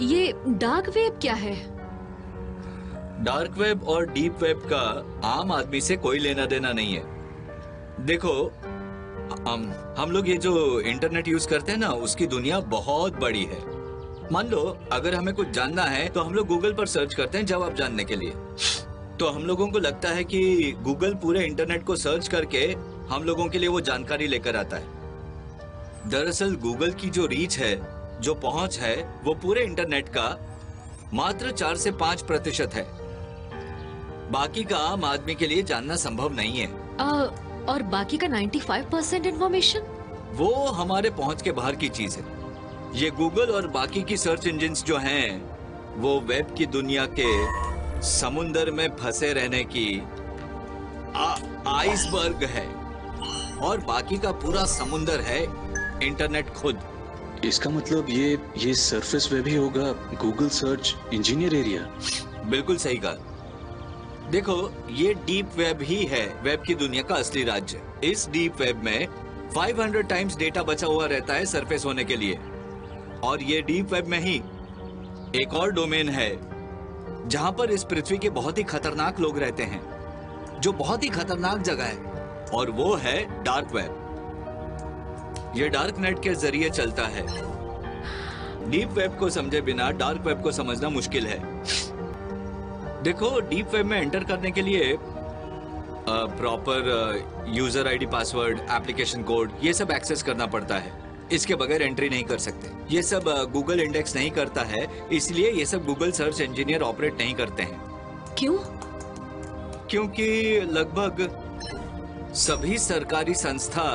ये dark web क्या है? डार्क वेब और डीप वेब का आम आदमी से कोई लेना देना नहीं है। देखो, हम लोग ये जो इंटरनेट यूज करते हैं ना, उसकी दुनिया बहुत बड़ी है। मान लो अगर हमें कुछ जानना है तो हम लोग गूगल पर सर्च करते हैं जवाब जानने के लिए। तो हम लोगों को लगता है कि गूगल पूरे इंटरनेट को सर्च करके हम लोगों के लिए वो जानकारी लेकर आता है। दरअसल गूगल की जो रीच है, जो पहुंच है, वो पूरे इंटरनेट का मात्र 4 से 5% है। बाकी का आम आदमी के लिए जानना संभव नहीं है। और बाकी का 95% इंफॉर्मेशन? वो हमारे पहुंच के बाहर की चीज है। ये गूगल और बाकी की सर्च इंजिन्स जो हैं, वो वेब की दुनिया के समुंदर में फंसे रहने की आइसबर्ग है, और बाकी का पूरा समुंदर है इंटरनेट खुद। इसका मतलब ये सरफेस वेब ही होगा, गूगल सर्च इंजीनियर एरिया। बिल्कुल सही कहा। देखो, ये डीप वेब ही है वेब की दुनिया का असली राज्य। इस डीप वेब में 500 टाइम्स डेटा बचा हुआ रहता है सरफेस होने के लिए। और ये डीप वेब में ही एक और डोमेन है जहां पर इस पृथ्वी के बहुत ही खतरनाक लोग रहते हैं, जो बहुत ही खतरनाक जगह है, और वो है डार्क वेब। ये डार्क नेट के जरिए चलता है। डीप वेब को समझे बिना डार्क वेब को समझना मुश्किल है। देखो, डीप वेब में एंटर करने के लिए proper user ID, password, application code, ये सब एक्सेस करना पड़ता है। इसके बगैर एंट्री नहीं कर सकते। ये सब गूगल इंडेक्स नहीं करता है, इसलिए ये सब गूगल सर्च इंजीनियर ऑपरेट नहीं करते हैं। क्यों? क्योंकि लगभग सभी सरकारी संस्था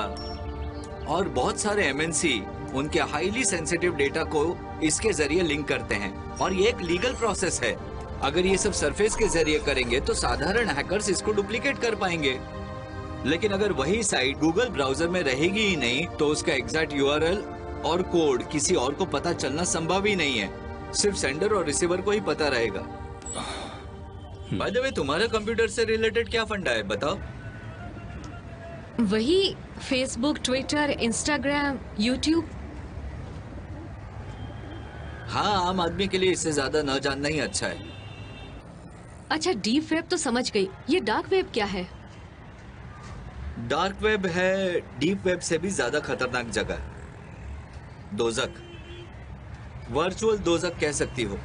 और बहुत सारे एमएनसी उनके हाईली सेंसिटिव डेटा को इसके जरिए लिंक करते हैं, और ये एक लीगल प्रोसेस है। अगर ये सब सरफेस के जरिए करेंगे तो साधारण हैकर्स इसको डुप्लीकेट कर पाएंगे। लेकिन अगर वही साइट गूगल ब्राउजर में रहेगी ही नहीं तो उसका एग्जैक्ट यूआरएल और कोड किसी और को पता चलना संभव ही नहीं है। सिर्फ सेंडर और रिसीवर को ही पता रहेगा। बाय द वे, तुम्हारा कंप्यूटर से रिलेटेड क्या फंडा है, बताओ? वही फेसबुक, ट्विटर, इंस्टाग्राम, यूट्यूब। हाँ, आम आदमी के लिए इससे ज्यादा न जानना ही अच्छा है। अच्छा, डीप वेब तो समझ गई, ये डार्क वेब क्या है? डार्क वेब है डीप वेब से भी ज्यादा खतरनाक जगह, दोजक। वर्चुअल दोजक कह सकती हो।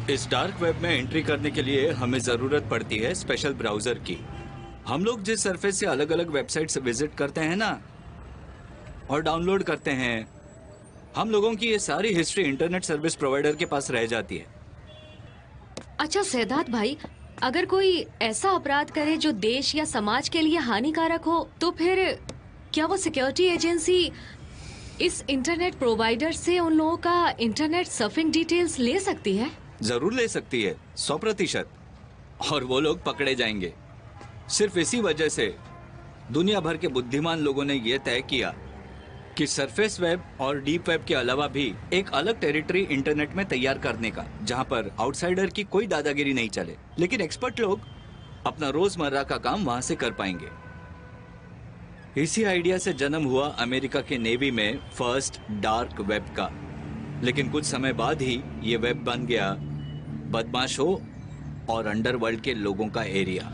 इस डार्क वेब में एंट्री करने के लिए हमें जरूरत पड़ती है स्पेशल ब्राउजर की। हम लोग जिस सरफेस से अलग अलग वेबसाइट्स विजिट करते हैं ना, और डाउनलोड करते हैं, हम लोगों की ये सारी हिस्ट्री इंटरनेट सर्विस प्रोवाइडर के पास रह जाती है। अच्छा सिद्धार्थ भाई, अगर कोई ऐसा अपराध करे जो देश या समाज के लिए हानिकारक हो, तो फिर क्या वो सिक्योरिटी एजेंसी इस इंटरनेट प्रोवाइडर से उन लोगों का इंटरनेट सर्फिंग डिटेल्स ले सकती है? जरूर ले सकती है, 100%। और वो लोग पकड़े जाएंगे। सिर्फ इसी वजह से दुनिया भर के बुद्धिमान लोगों ने यह तय किया कि सरफेस वेब और डीप वेब के अलावा भी एक अलग टेरिटरी इंटरनेट में तैयार करने का, जहां पर आउटसाइडर की कोई दादागिरी नहीं चले, लेकिन एक्सपर्ट लोग अपना रोजमर्रा का काम वहां से कर पाएंगे। इसी आइडिया से जन्म हुआ अमेरिका के नेवी में फर्स्ट डार्क वेब का। लेकिन कुछ समय बाद ही ये वेब बन गया बदमाशों और अंडरवर्ल्ड के लोगों का एरिया।